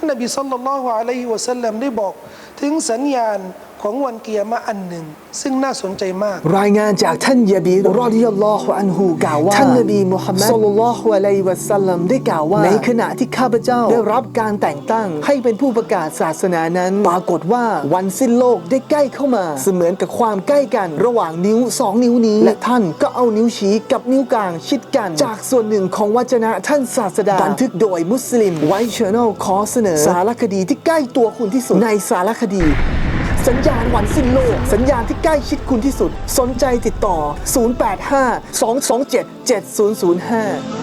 านนบีศ็อลลัลลอฮุอะลัยฮิวะซัลลัมได้บอกถึงสัญญาณของวันกิยามะห์อันหนึ่งซึ่งน่าสนใจมากรายงานจากท่านยะบีรรอฎิยัลลอฮุอันฮุกล่าวว่าท่านนบีมุฮัมมัดศ็อลลัลลอฮุอะลัยฮิวะซัลลัมได้กล่าวว่าในขณะที่ข้าพเจ้าได้รับการแต่งตั้งให้เป็นผู้ประกาศศาสนานั้นปรากฏว่าวันสิ้นโลกได้ใกล้เข้ามาเสมือนกับความใกล้กันระหว่างนิ้ว2นิ้วนี้และท่านก็เอานิ้วชี้กับนิ้วกลางชิดกันจากส่วนหนึ่งของวจนะท่านศาสดาบันทึกโดยมุสลิมไวท์ Channel ขอเสนอสารคดีที่ใกล้ตัวคุณที่สุดในสารคดีสัญญาณวันสิ้นโลกสัญญาณที่ใกล้ชิดคุณที่สุดสนใจติดต่อ 085 227 7005